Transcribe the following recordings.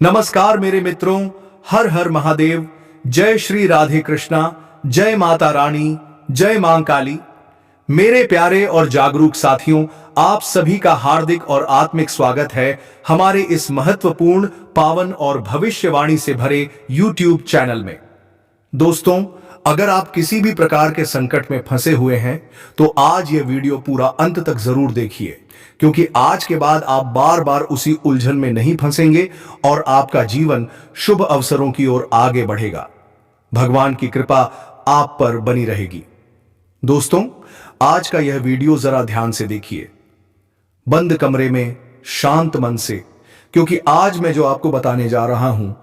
नमस्कार मेरे मित्रों, हर हर महादेव। जय श्री राधे कृष्णा, जय माता रानी, जय मां काली। मेरे प्यारे और जागरूक साथियों, आप सभी का हार्दिक और आत्मिक स्वागत है हमारे इस महत्वपूर्ण, पावन और भविष्यवाणी से भरे YouTube चैनल में। दोस्तों, अगर आप किसी भी प्रकार के संकट में फंसे हुए हैं तो आज यह वीडियो पूरा अंत तक जरूर देखिए, क्योंकि आज के बाद आप बार बार उसी उलझन में नहीं फंसेंगे और आपका जीवन शुभ अवसरों की ओर आगे बढ़ेगा। भगवान की कृपा आप पर बनी रहेगी। दोस्तों, आज का यह वीडियो जरा ध्यान से देखिए, बंद कमरे में शांत मन से, क्योंकि आज मैं जो आपको बताने जा रहा हूं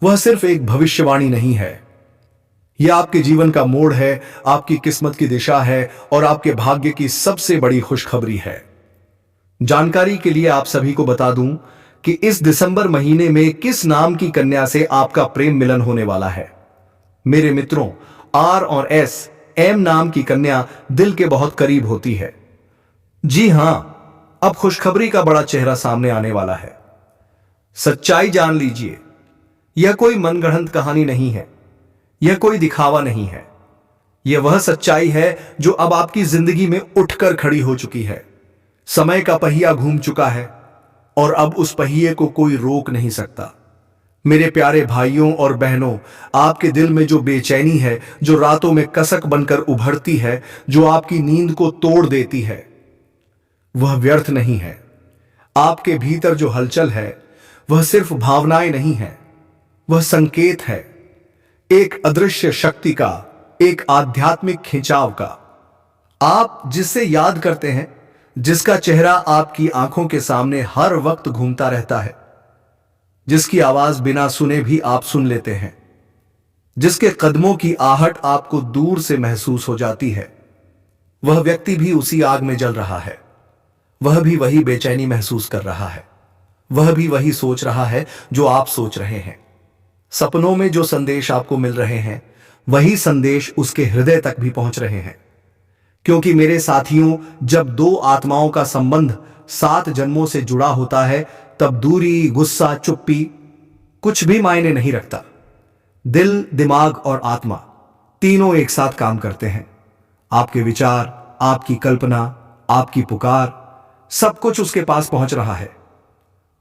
वह सिर्फ एक भविष्यवाणी नहीं है। यह आपके जीवन का मोड़ है, आपकी किस्मत की दिशा है और आपके भाग्य की सबसे बड़ी खुशखबरी है। जानकारी के लिए आप सभी को बता दूं कि इस दिसंबर महीने में किस नाम की कन्या से आपका प्रेम मिलन होने वाला है। मेरे मित्रों, आर और एस, एम नाम की कन्या दिल के बहुत करीब होती है। जी हां, अब खुशखबरी का बड़ा चेहरा सामने आने वाला है। सच्चाई जान लीजिए, यह कोई मनगढ़ंत कहानी नहीं है, यह कोई दिखावा नहीं है। यह वह सच्चाई है जो अब आपकी जिंदगी में उठकर खड़ी हो चुकी है। समय का पहिया घूम चुका है और अब उस पहिए को कोई रोक नहीं सकता। मेरे प्यारे भाइयों और बहनों, आपके दिल में जो बेचैनी है, जो रातों में कसक बनकर उभरती है, जो आपकी नींद को तोड़ देती है, वह व्यर्थ नहीं है। आपके भीतर जो हलचल है वह सिर्फ भावनाएं नहीं है, वह संकेत है, एक अदृश्य शक्ति का, एक आध्यात्मिक खिंचाव का। आप जिससे याद करते हैं, जिसका चेहरा आपकी आंखों के सामने हर वक्त घूमता रहता है, जिसकी आवाज बिना सुने भी आप सुन लेते हैं, जिसके कदमों की आहट आपको दूर से महसूस हो जाती है, वह व्यक्ति भी उसी आग में जल रहा है। वह भी वही बेचैनी महसूस कर रहा है, वह भी वही सोच रहा है जो आप सोच रहे हैं। सपनों में जो संदेश आपको मिल रहे हैं वही संदेश उसके हृदय तक भी पहुंच रहे हैं। क्योंकि मेरे साथियों, जब दो आत्माओं का संबंध 7 जन्मों से जुड़ा होता है, तब दूरी, गुस्सा, चुप्पी कुछ भी मायने नहीं रखता। दिल, दिमाग और आत्मा तीनों एक साथ काम करते हैं। आपके विचार, आपकी कल्पना, आपकी पुकार, सब कुछ उसके पास पहुंच रहा है।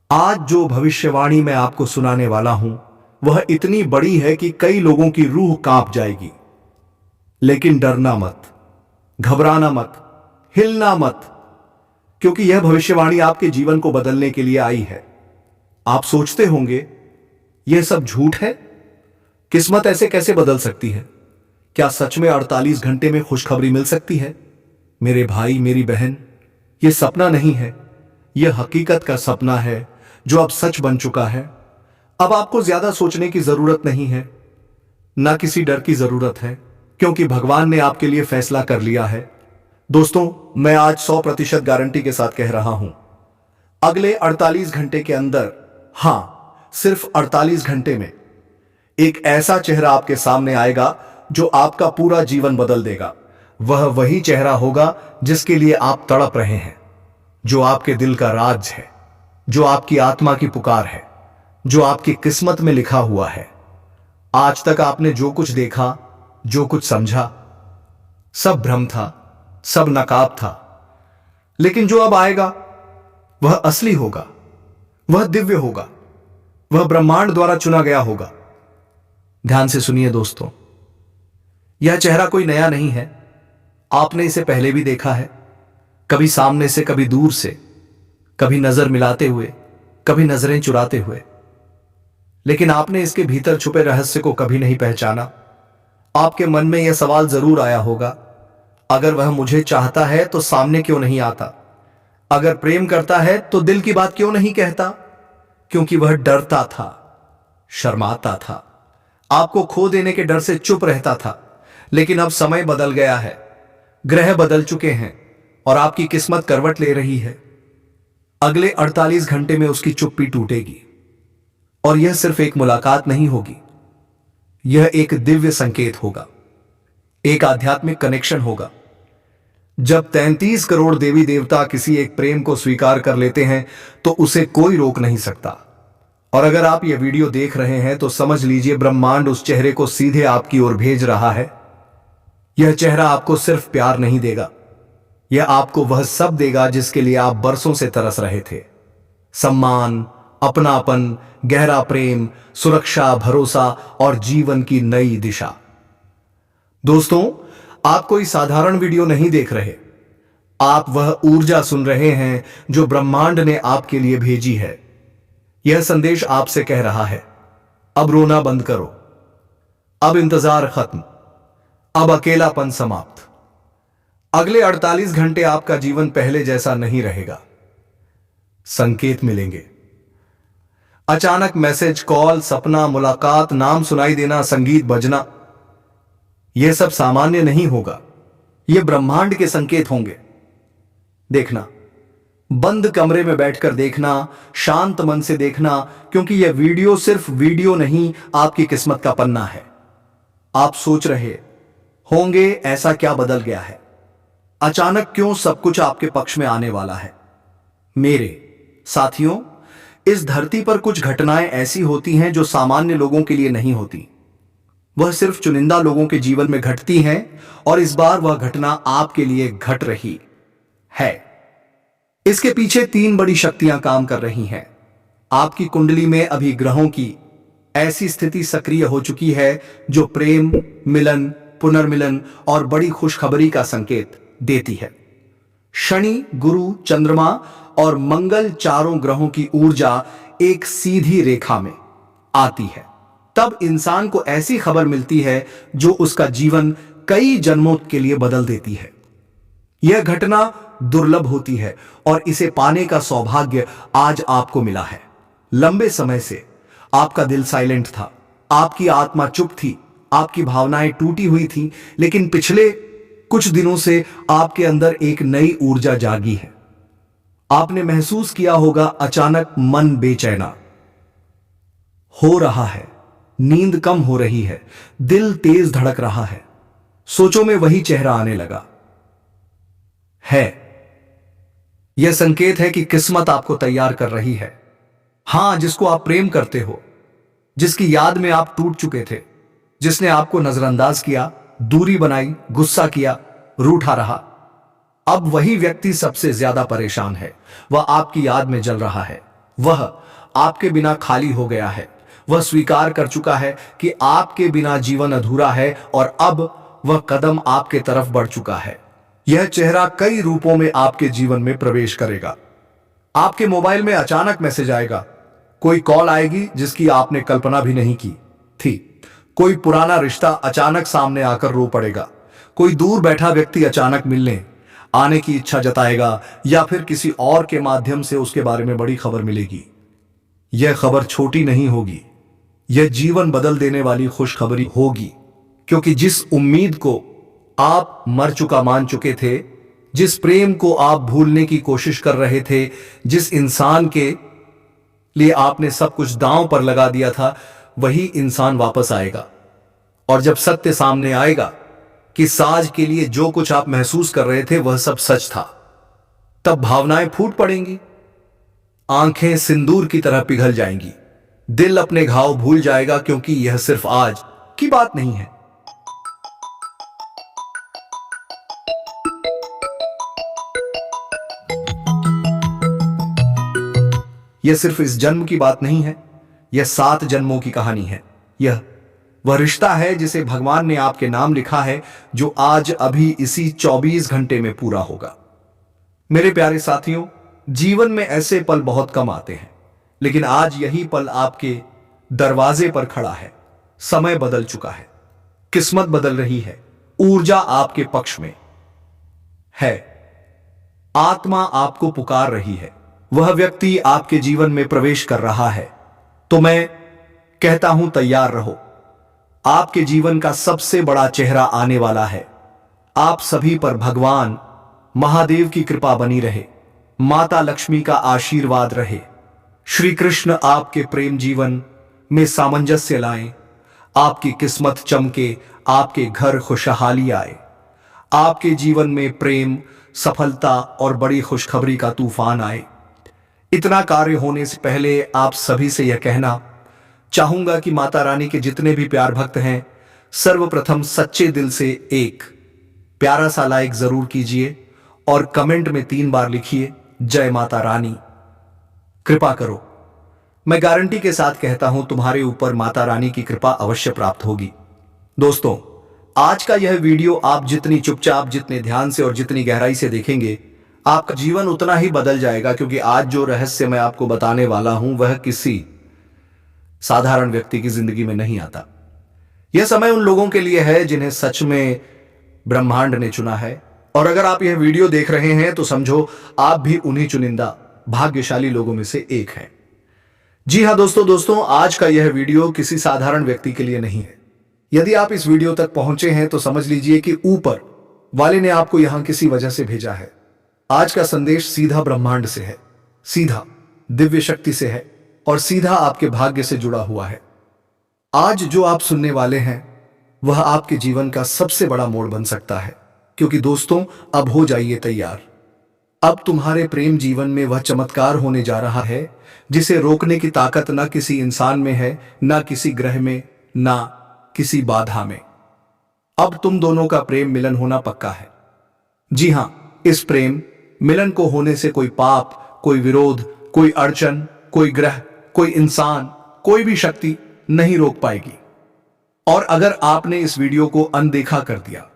आज जो भविष्यवाणी मैं आपको सुनाने वाला हूं वह इतनी बड़ी है कि कई लोगों की रूह कांप जाएगी। लेकिन डरना मत, घबराना मत, हिलना मत, क्योंकि यह भविष्यवाणी आपके जीवन को बदलने के लिए आई है। आप सोचते होंगे, यह सब झूठ है, किस्मत ऐसे कैसे बदल सकती है? क्या सच में 48 घंटे में खुशखबरी मिल सकती है? मेरे भाई, मेरी बहन, यह सपना नहीं है, यह हकीकत का सपना है जो अब सच बन चुका है। अब आपको ज्यादा सोचने की जरूरत नहीं है, ना किसी डर की जरूरत है, क्योंकि भगवान ने आपके लिए फैसला कर लिया है। दोस्तों, मैं आज 100% गारंटी के साथ कह रहा हूं, अगले 48 घंटे के अंदर, हां, सिर्फ 48 घंटे में एक ऐसा चेहरा आपके सामने आएगा जो आपका पूरा जीवन बदल देगा। वह वही चेहरा होगा जिसके लिए आप तड़प रहे हैं, जो आपके दिल का राज है, जो आपकी आत्मा की पुकार है, जो आपकी किस्मत में लिखा हुआ है। आज तक आपने जो कुछ देखा, जो कुछ समझा, सब भ्रम था, सब नकाब था। लेकिन जो अब आएगा वह असली होगा, वह दिव्य होगा, वह ब्रह्मांड द्वारा चुना गया होगा। ध्यान से सुनिए दोस्तों, यह चेहरा कोई नया नहीं है। आपने इसे पहले भी देखा है, कभी सामने से, कभी दूर से, कभी नजर मिलाते हुए, कभी नजरें चुराते हुए। लेकिन आपने इसके भीतर छुपे रहस्य को कभी नहीं पहचाना। आपके मन में यह सवाल जरूर आया होगा, अगर वह मुझे चाहता है तो सामने क्यों नहीं आता? अगर प्रेम करता है तो दिल की बात क्यों नहीं कहता? क्योंकि वह डरता था, शर्माता था, आपको खो देने के डर से चुप रहता था। लेकिन अब समय बदल गया है, ग्रह बदल चुके हैं और आपकी किस्मत करवट ले रही है। अगले 48 घंटे में उसकी चुप्पी टूटेगी और यह सिर्फ एक मुलाकात नहीं होगी, यह एक दिव्य संकेत होगा, एक आध्यात्मिक कनेक्शन होगा। जब 33 करोड़ देवी देवता किसी एक प्रेम को स्वीकार कर लेते हैं तो उसे कोई रोक नहीं सकता। और अगर आप ये वीडियो देख रहे हैं तो समझ लीजिए ब्रह्मांड उस चेहरे को सीधे आपकी ओर भेज रहा है। यह चेहरा आपको सिर्फ प्यार नहीं देगा, यह आपको वह सब देगा जिसके लिए आप बरसों से तरस रहे थे। सम्मान, अपनापन, गहरा प्रेम, सुरक्षा, भरोसा और जीवन की नई दिशा। दोस्तों, आप कोई साधारण वीडियो नहीं देख रहे, आप वह ऊर्जा सुन रहे हैं जो ब्रह्मांड ने आपके लिए भेजी है। यह संदेश आपसे कह रहा है, अब रोना बंद करो, अब इंतजार खत्म, अब अकेलापन समाप्त। अगले 48 घंटे आपका जीवन पहले जैसा नहीं रहेगा। संकेत मिलेंगे, अचानक मैसेज, कॉल, सपना, मुलाकात, नाम सुनाई देना, संगीत बजना। यह सब सामान्य नहीं होगा, यह ब्रह्मांड के संकेत होंगे। देखना, बंद कमरे में बैठकर देखना, शांत मन से देखना, क्योंकि यह वीडियो सिर्फ वीडियो नहीं, आपकी किस्मत का पन्ना है। आप सोच रहे होंगे ऐसा क्या बदल गया है, अचानक क्यों सब कुछ आपके पक्ष में आने वाला है। मेरे साथियों, इस धरती पर कुछ घटनाएं ऐसी होती हैं जो सामान्य लोगों के लिए नहीं होती, वह सिर्फ चुनिंदा लोगों के जीवन में घटती हैं, और इस बार वह घटना आपके लिए घट रही है। इसके पीछे 3 बड़ी शक्तियां काम कर रही हैं। आपकी कुंडली में अभी ग्रहों की ऐसी स्थिति सक्रिय हो चुकी है जो प्रेम, मिलन, पुनर्मिलन और बड़ी खुशखबरी का संकेत देती है। शनि, गुरु, चंद्रमा और मंगल, चारों ग्रहों की ऊर्जा एक सीधी रेखा में आती है। तब इंसान को ऐसी खबर मिलती है जो उसका जीवन कई जन्मों के लिए बदल देती है। यह घटना दुर्लभ होती है और इसे पाने का सौभाग्य आज आपको मिला है। लंबे समय से आपका दिल साइलेंट था, आपकी आत्मा चुप थी, आपकी भावनाएं टूटी हुई थी, लेकिन पिछले कुछ दिनों से आपके अंदर एक नई ऊर्जा जागी है। आपने महसूस किया होगा, अचानक मन बेचैना हो रहा है, नींद कम हो रही है, दिल तेज धड़क रहा है। सोचों में वही चेहरा आने लगा है। यह संकेत है कि किस्मत आपको तैयार कर रही है। हां, जिसको आप प्रेम करते हो, जिसकी याद में आप टूट चुके थे, जिसने आपको नजरअंदाज किया, दूरी बनाई, गुस्सा किया, रूठा रहा, अब वही व्यक्ति सबसे ज्यादा परेशान है। वह आपकी याद में जल रहा है, वह आपके बिना खाली हो गया है, वह स्वीकार कर चुका है कि आपके बिना जीवन अधूरा है, और अब वह कदम आपके तरफ बढ़ चुका है। यह चेहरा कई रूपों में आपके जीवन में प्रवेश करेगा। आपके मोबाइल में अचानक मैसेज आएगा, कोई कॉल आएगी जिसकी आपने कल्पना भी नहीं की थी, कोई पुराना रिश्ता अचानक सामने आकर रो पड़ेगा, कोई दूर बैठा व्यक्ति अचानक मिलने आने की इच्छा जताएगा, या फिर किसी और के माध्यम से उसके बारे में बड़ी खबर मिलेगी। यह खबर छोटी नहीं होगी, यह जीवन बदल देने वाली खुशखबरी होगी, क्योंकि जिस उम्मीद को आप मर चुका मान चुके थे, जिस प्रेम को आप भूलने की कोशिश कर रहे थे, जिस इंसान के लिए आपने सब कुछ दांव पर लगा दिया था, वही इंसान वापस आएगा। और जब सत्य सामने आएगा कि साज के लिए जो कुछ आप महसूस कर रहे थे वह सब सच था, तब भावनाएं फूट पड़ेंगी, आंखें सिंदूर की तरह पिघल जाएंगी, दिल अपने घाव भूल जाएगा, क्योंकि यह सिर्फ आज की बात नहीं है। यह सिर्फ इस जन्म की बात नहीं है, यह 7 जन्मों की कहानी है। यह वह रिश्ता है जिसे भगवान ने आपके नाम लिखा है, जो आज अभी इसी 24 घंटे में पूरा होगा। मेरे प्यारे साथियों, जीवन में ऐसे पल बहुत कम आते हैं, लेकिन आज यही पल आपके दरवाजे पर खड़ा है। समय बदल चुका है, किस्मत बदल रही है, ऊर्जा आपके पक्ष में है, आत्मा आपको पुकार रही है, वह व्यक्ति आपके जीवन में प्रवेश कर रहा है। तो मैं कहता हूं, तैयार रहो, आपके जीवन का सबसे बड़ा चेहरा आने वाला है। आप सभी पर भगवान महादेव की कृपा बनी रहे, माता लक्ष्मी का आशीर्वाद रहे, श्री कृष्ण आपके प्रेम जीवन में सामंजस्य लाएं, आपकी किस्मत चमके, आपके घर खुशहाली आए, आपके जीवन में प्रेम, सफलता और बड़ी खुशखबरी का तूफान आए। इतना कार्य होने से पहले आप सभी से यह कहना चाहूंगा कि माता रानी के जितने भी प्यार भक्त हैं, सर्वप्रथम सच्चे दिल से एक प्यारा सा लाइक जरूर कीजिए और कमेंट में 3 बार लिखिए, जय माता रानी। कृपा करो। मैं गारंटी के साथ कहता हूं, तुम्हारे ऊपर माता रानी की कृपा अवश्य प्राप्त होगी। दोस्तों, आज का यह वीडियो आप जितनी चुपचाप, जितने ध्यान से और जितनी गहराई से देखेंगे, आपका जीवन उतना ही बदल जाएगा। क्योंकि आज जो रहस्य मैं आपको बताने वाला हूं, वह किसी साधारण व्यक्ति की जिंदगी में नहीं आता। यह समय उन लोगों के लिए है जिन्हें सच में ब्रह्मांड ने चुना है। और अगर आप यह वीडियो देख रहे हैं तो समझो आप भी उन्हीं चुनिंदा भाग्यशाली लोगों में से एक हैं। जी हां दोस्तों, आज का यह वीडियो किसी साधारण व्यक्ति के लिए नहीं है। यदि आप इस वीडियो तक पहुंचे हैं तो समझ लीजिए कि ऊपर वाले ने आपको यहां किसी वजह से भेजा है। आज का संदेश सीधा ब्रह्मांड से है, सीधा दिव्य शक्ति से है और सीधा आपके भाग्य से जुड़ा हुआ है। आज जो आप सुनने वाले हैं वह आपके जीवन का सबसे बड़ा मोड़ बन सकता है। क्योंकि दोस्तों, अब हो जाइए तैयार। अब तुम्हारे प्रेम जीवन में वह चमत्कार होने जा रहा है जिसे रोकने की ताकत ना किसी इंसान में है, ना किसी ग्रह में, ना किसी बाधा में। अब तुम दोनों का प्रेम मिलन होना पक्का है। जी हां, इस प्रेम मिलन को होने से कोई पाप, कोई विरोध, कोई अड़चन, कोई ग्रह, कोई इंसान, कोई भी शक्ति नहीं रोक पाएगी। और अगर आपने इस वीडियो को अनदेखा कर दिया,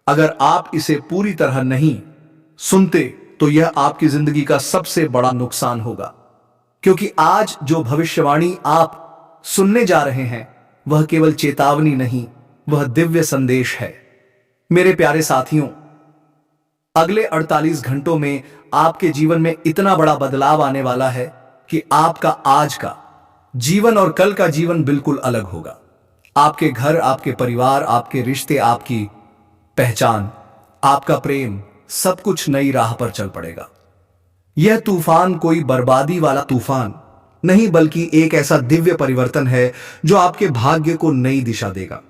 अगर आप इसे पूरी तरह नहीं सुनते, तो यह आपकी जिंदगी का सबसे बड़ा नुकसान होगा। क्योंकि आज जो भविष्यवाणी आप सुनने जा रहे हैं वह केवल चेतावनी नहीं, वह दिव्य संदेश है। मेरे प्यारे साथियों, अगले 48 घंटों में आपके जीवन में इतना बड़ा बदलाव आने वाला है कि आपका आज का जीवन और कल का जीवन बिल्कुल अलग होगा। आपके घर, आपके परिवार, आपके रिश्ते, आपकी पहचान, आपका प्रेम, सब कुछ नई राह पर चल पड़ेगा। यह तूफान कोई बर्बादी वाला तूफान नहीं, बल्कि एक ऐसा दिव्य परिवर्तन है जो आपके भाग्य को नई दिशा देगा।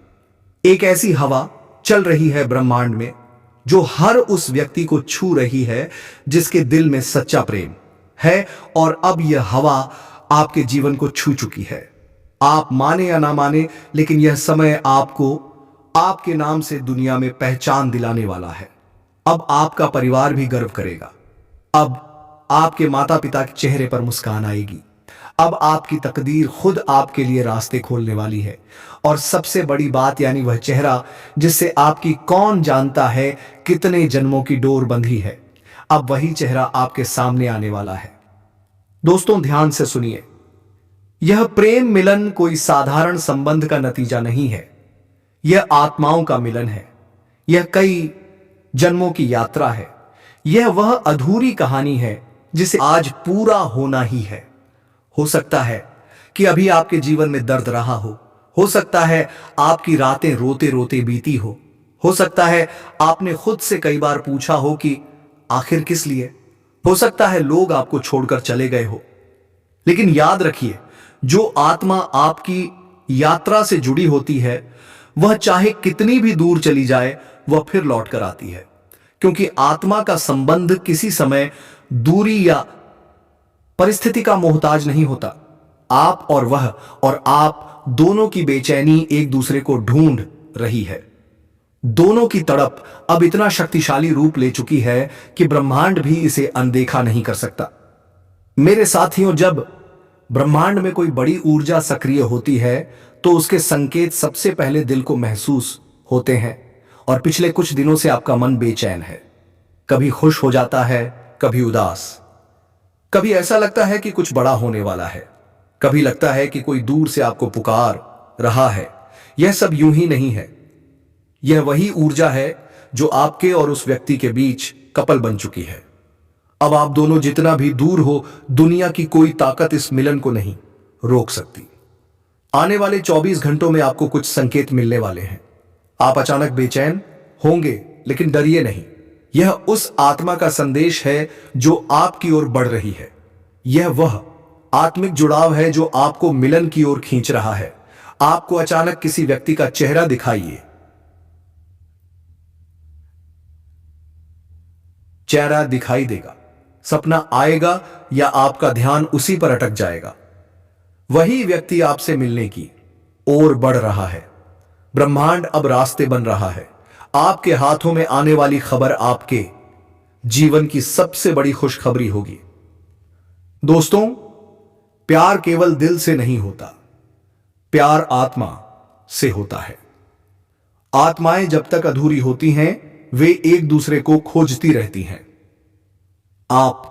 एक ऐसी हवा चल रही है ब्रह्मांड में जो हर उस व्यक्ति को छू रही है जिसके दिल में सच्चा प्रेम है। और अब यह हवा आपके जीवन को छू चुकी है। आप माने या ना माने, लेकिन यह समय आपको आपके नाम से दुनिया में पहचान दिलाने वाला है। अब आपका परिवार भी गर्व करेगा। अब आपके माता पिता के चेहरे पर मुस्कान आएगी। अब आपकी तकदीर खुद आपके लिए रास्ते खोलने वाली है। और सबसे बड़ी बात, यानी वह चेहरा जिससे आपकी कौन जानता है कितने जन्मों की डोर बंधी है, अब वही चेहरा आपके सामने आने वाला है। दोस्तों, ध्यान से सुनिए। यह प्रेम मिलन कोई साधारण संबंध का नतीजा नहीं है। यह आत्माओं का मिलन है। यह कई जन्मों की यात्रा है। यह वह अधूरी कहानी है जिसे आज पूरा होना ही है। हो सकता है कि अभी आपके जीवन में दर्द रहा हो सकता है आपकी रातें रोते रोते बीती हो सकता है आपने खुद से कई बार पूछा हो कि आखिर किस लिए। हो सकता है लोग आपको छोड़कर चले गए हो। लेकिन याद रखिए, जो आत्मा आपकी यात्रा से जुड़ी होती है वह चाहे कितनी भी दूर चली जाए, वह फिर लौट कर आती है। क्योंकि आत्मा का संबंध किसी समय दूरी या परिस्थिति का मोहताज नहीं होता। आप और वह, और आप दोनों की बेचैनी एक दूसरे को ढूंढ रही है। दोनों की तड़प अब इतना शक्तिशाली रूप ले चुकी है कि ब्रह्मांड भी इसे अनदेखा नहीं कर सकता। मेरे साथियों, जब ब्रह्मांड में कोई बड़ी ऊर्जा सक्रिय होती है तो उसके संकेत सबसे पहले दिल को महसूस होते हैं। और पिछले कुछ दिनों से आपका मन बेचैन है। कभी खुश हो जाता है, कभी उदास। कभी ऐसा लगता है कि कुछ बड़ा होने वाला है। कभी लगता है कि कोई दूर से आपको पुकार रहा है। यह सब यूं ही नहीं है। यह वही ऊर्जा है जो आपके और उस व्यक्ति के बीच कपल बन चुकी है। अब आप दोनों जितना भी दूर हो, दुनिया की कोई ताकत इस मिलन को नहीं रोक सकती। आने वाले 24 घंटों में आपको कुछ संकेत मिलने वाले हैं। आप अचानक बेचैन होंगे, लेकिन डरिए नहीं। यह उस आत्मा का संदेश है जो आपकी ओर बढ़ रही है। यह वह आत्मिक जुड़ाव है जो आपको मिलन की ओर खींच रहा है। आपको अचानक किसी व्यक्ति का चेहरा दिखाइए, चेहरा दिखाई देगा। सपना आएगा या आपका ध्यान उसी पर अटक जाएगा। वही व्यक्ति आपसे मिलने की ओर बढ़ रहा है। ब्रह्मांड अब रास्ते बन रहा है। आपके हाथों में आने वाली खबर आपके जीवन की सबसे बड़ी खुशखबरी होगी। दोस्तों, प्यार केवल दिल से नहीं होता, प्यार आत्मा से होता है। आत्माएं जब तक अधूरी होती हैं, वे एक दूसरे को खोजती रहती हैं। आप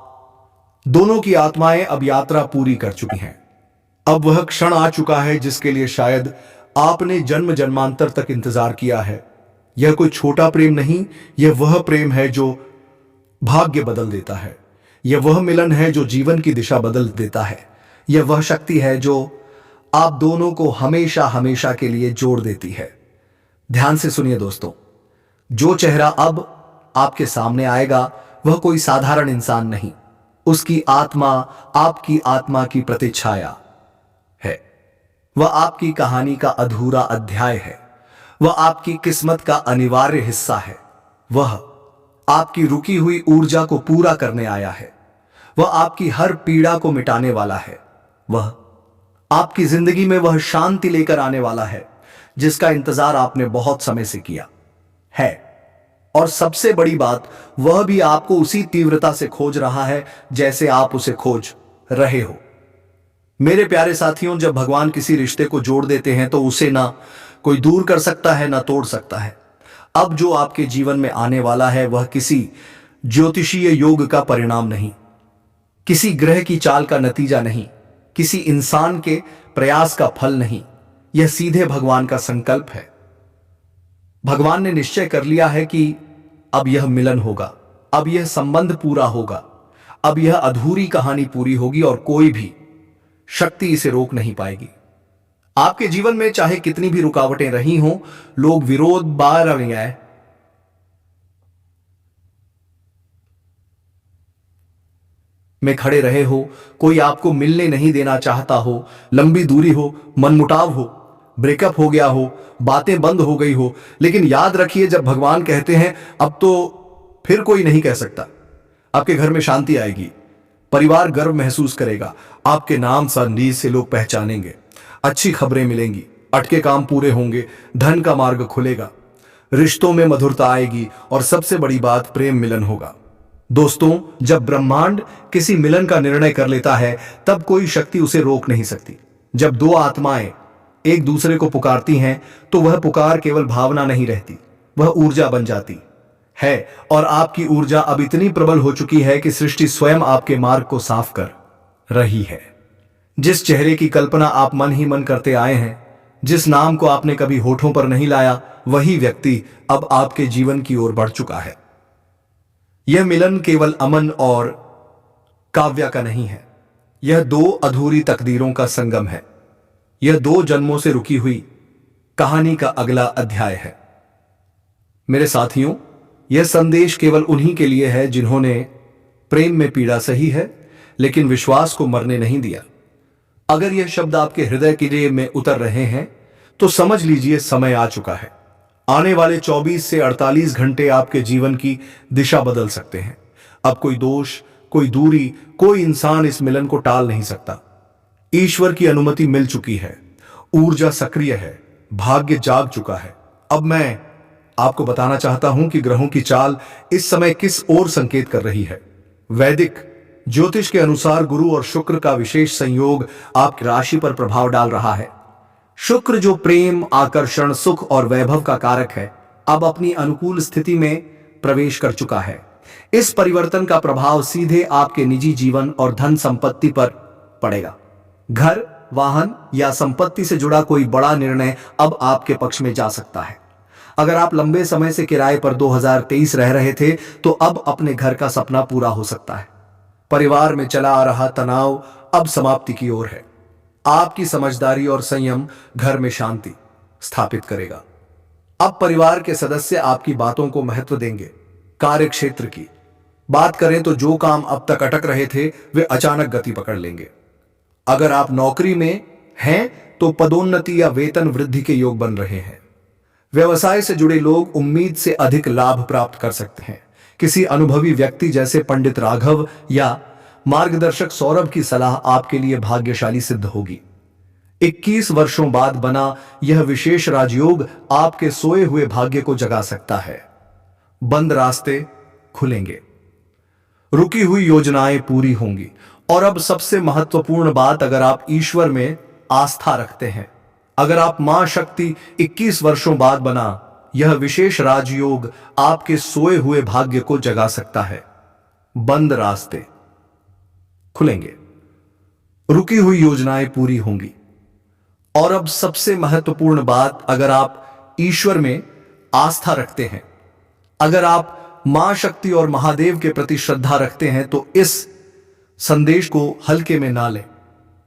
दोनों की आत्माएं अब यात्रा पूरी कर चुकी हैं। अब वह क्षण आ चुका है जिसके लिए शायद आपने जन्म जन्मांतर तक इंतजार किया है। यह कोई छोटा प्रेम नहीं, यह वह प्रेम है जो भाग्य बदल देता है। यह वह मिलन है जो जीवन की दिशा बदल देता है। यह वह शक्ति है जो आप दोनों को हमेशा हमेशा के लिए जोड़ देती है। ध्यान से सुनिए दोस्तों, जो चेहरा अब आपके सामने आएगा वह कोई साधारण इंसान नहीं, उसकी आत्मा आपकी आत्मा की प्रतिछाया है। वह आपकी कहानी का अधूरा अध्याय है। वह आपकी किस्मत का अनिवार्य हिस्सा है। वह आपकी रुकी हुई ऊर्जा को पूरा करने आया है। वह आपकी हर पीड़ा को मिटाने वाला है। वह आपकी जिंदगी में वह शांति लेकर आने वाला है जिसका इंतजार आपने बहुत समय से किया है। और सबसे बड़ी बात, वह भी आपको उसी तीव्रता से खोज रहा है जैसे आप उसे खोज रहे हो। मेरे प्यारे साथियों, जब भगवान किसी रिश्ते को जोड़ देते हैं तो उसे ना कोई दूर कर सकता है ना तोड़ सकता है। अब जो आपके जीवन में आने वाला है वह किसी ज्योतिषीय योग का परिणाम नहीं, किसी ग्रह की चाल का नतीजा नहीं, किसी इंसान के प्रयास का फल नहीं। यह सीधे भगवान का संकल्प है। भगवान ने निश्चय कर लिया है कि अब यह मिलन होगा, अब यह संबंध पूरा होगा, अब यह अधूरी कहानी पूरी होगी और कोई भी शक्ति इसे रोक नहीं पाएगी। आपके जीवन में चाहे कितनी भी रुकावटें रही हों, लोग विरोध बार आए में खड़े रहे हो, कोई आपको मिलने नहीं देना चाहता हो, लंबी दूरी हो, मनमुटाव हो, ब्रेकअप हो गया हो, बातें बंद हो गई हो, लेकिन याद रखिए, जब भगवान कहते हैं अब तो फिर कोई नहीं कह सकता, आपके घर में शांति आएगी, परिवार गर्व महसूस करेगा, आपके नाम संधि से लोग पहचानेंगे, अच्छी खबरें मिलेंगी, अटके काम पूरे होंगे, धन का मार्ग खुलेगा, रिश्तों में मधुरता आएगी और सबसे बड़ी बात, प्रेम मिलन होगा। दोस्तों, जब ब्रह्मांड किसी मिलन का निर्णय कर लेता है तब कोई शक्ति उसे रोक नहीं सकती। जब दो आत्माएं एक दूसरे को पुकारती हैं तो वह पुकार केवल भावना नहीं रहती, वह ऊर्जा बन जाती है। और आपकी ऊर्जा अब इतनी प्रबल हो चुकी है कि सृष्टि स्वयं आपके मार्ग को साफ कर रही है। जिस चेहरे की कल्पना आप मन ही मन करते आए हैं, जिस नाम को आपने कभी होठों पर नहीं लाया, वही व्यक्ति अब आपके जीवन की ओर बढ़ चुका है। यह मिलन केवल अमन और काव्य का नहीं है, यह दो अधूरी तकदीरों का संगम है। यह 2 जन्मों से रुकी हुई कहानी का अगला अध्याय है। मेरे साथियों, यह संदेश केवल उन्हीं के लिए है जिन्होंने प्रेम में पीड़ा सही है लेकिन विश्वास को मरने नहीं दिया। अगर यह शब्द आपके हृदय की रेत में उतर रहे हैं तो समझ लीजिए समय आ चुका है। आने वाले 24 से 48 घंटे आपके जीवन की दिशा बदल सकते हैं। अब कोई दोष, कोई दूरी, कोई इंसान इस मिलन को टाल नहीं सकता। ईश्वर की अनुमति मिल चुकी है, ऊर्जा सक्रिय है, भाग्य जाग चुका है। अब मैं आपको बताना चाहता हूं कि ग्रहों की चाल इस समय किस ओर संकेत कर रही है। वैदिक ज्योतिष के अनुसार गुरु और शुक्र का विशेष संयोग आपकी राशि पर प्रभाव डाल रहा है। शुक्र जो प्रेम, आकर्षण, सुख और वैभव का कारक है, अब अपनी अनुकूल स्थिति में प्रवेश कर चुका है। इस परिवर्तन का प्रभाव सीधे आपके निजी जीवन और धन संपत्ति पर पड़ेगा। घर, वाहन या संपत्ति से जुड़ा कोई बड़ा निर्णय अब आपके पक्ष में जा सकता है। अगर आप लंबे समय से किराए पर 2023 रह रहे थे तो अब अपने घर का सपना पूरा हो सकता है। परिवार में चला आ रहा तनाव अब समाप्ति की ओर है। आपकी समझदारी और संयम घर में शांति स्थापित करेगा। अब परिवार के सदस्य आपकी बातों को महत्व देंगे। कार्य क्षेत्र की बात करें तो जो काम अब तक अटक रहे थे वे अचानक गति पकड़ लेंगे। अगर आप नौकरी में हैं तो पदोन्नति या वेतन वृद्धि के योग बन रहे हैं। व्यवसाय से जुड़े लोग उम्मीद से अधिक लाभ प्राप्त कर सकते हैं किसी अनुभवी व्यक्ति जैसे पंडित राघव या मार्गदर्शक सौरभ की सलाह आपके लिए भाग्यशाली सिद्ध होगी। 21 वर्षों बाद बना यह विशेष राजयोग आपके सोए हुए भाग्य को जगा सकता है। बंद रास्ते खुलेंगे, रुकी हुई योजनाएं पूरी होंगी। और अब सबसे महत्वपूर्ण बात, अगर आप ईश्वर में आस्था रखते हैं, अगर आप मां शक्ति 21 वर्षों बाद बना यह विशेष राजयोग आपके सोए हुए भाग्य को जगा सकता है। बंद रास्ते खुलेंगे, रुकी हुई योजनाएं पूरी होंगी। और अब सबसे महत्वपूर्ण बात, अगर आप ईश्वर में आस्था रखते हैं, अगर आप मां शक्ति और महादेव के प्रति श्रद्धा रखते हैं, तो इस संदेश को हल्के में ना लें।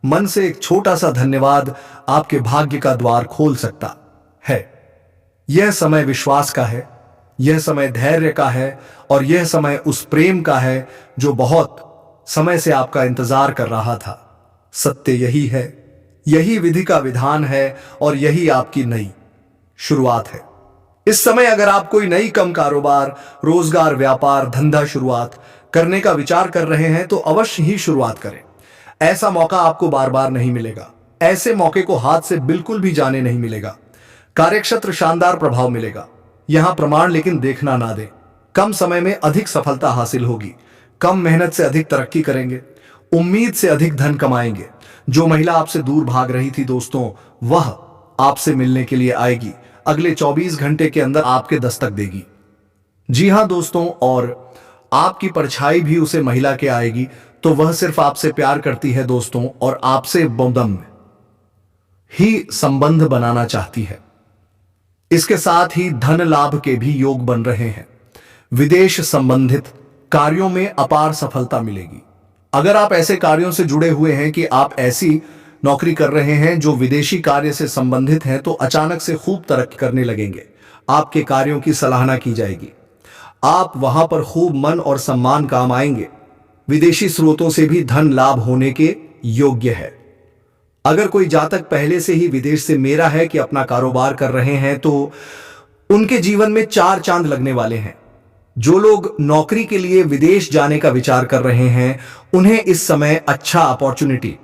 मन से एक छोटा सा धन्यवाद आपके भाग्य का द्वार खोल सकता है। यह समय विश्वास का है, यह समय धैर्य का है, और यह समय उस प्रेम का है जो बहुत समय से आपका इंतजार कर रहा था। सत्य यही है, यही विधि का विधान है, और यही आपकी नई शुरुआत है। इस समय अगर आप कोई नई कम कारोबार, रोजगार, व्यापार, धंधा शुरुआत करने का विचार कर रहे हैं, तो अवश्य ही शुरुआत करें। ऐसा मौका आपको बार बार नहीं मिलेगा। ऐसे मौके को हाथ से बिल्कुल भी जाने नहीं मिलेगा। कार्यक्षेत्र शानदार प्रभाव मिलेगा, यहां प्रमाण लेकिन देखना ना दें। कम समय में अधिक सफलता हासिल होगी, कम मेहनत से अधिक तरक्की करेंगे, उम्मीद से अधिक धन कमाएंगे। जो महिला आपसे दूर भाग रही थी दोस्तों, वह आपसे मिलने के लिए आएगी। अगले 24 घंटे के अंदर आपके दस्तक देगी। जी हां दोस्तों, और आपकी परछाई भी उसे महिला के आएगी, तो वह सिर्फ आपसे प्यार करती है दोस्तों, और आपसे बदम ही संबंध बनाना चाहती है। इसके साथ ही धन लाभ के भी योग बन रहे हैं। विदेश संबंधित कार्यों में अपार सफलता मिलेगी। अगर आप ऐसे कार्यों से जुड़े हुए हैं कि आप ऐसी नौकरी कर रहे हैं जो विदेशी कार्य से संबंधित हैं, तो अचानक से खूब तरक्की करने लगेंगे। आपके कार्यों की सराहना की जाएगी, आप वहां पर खूब मन और सम्मान काम आएंगे। विदेशी स्रोतों से भी धन लाभ होने के योग्य है। अगर कोई जातक पहले से ही विदेश से मेरा है कि अपना कारोबार कर रहे हैं, तो उनके जीवन में 4 चांद लगने वाले हैं। जो लोग नौकरी के लिए विदेश जाने का विचार कर रहे हैं, उन्हें इस समय अच्छा अपॉर्चुनिटी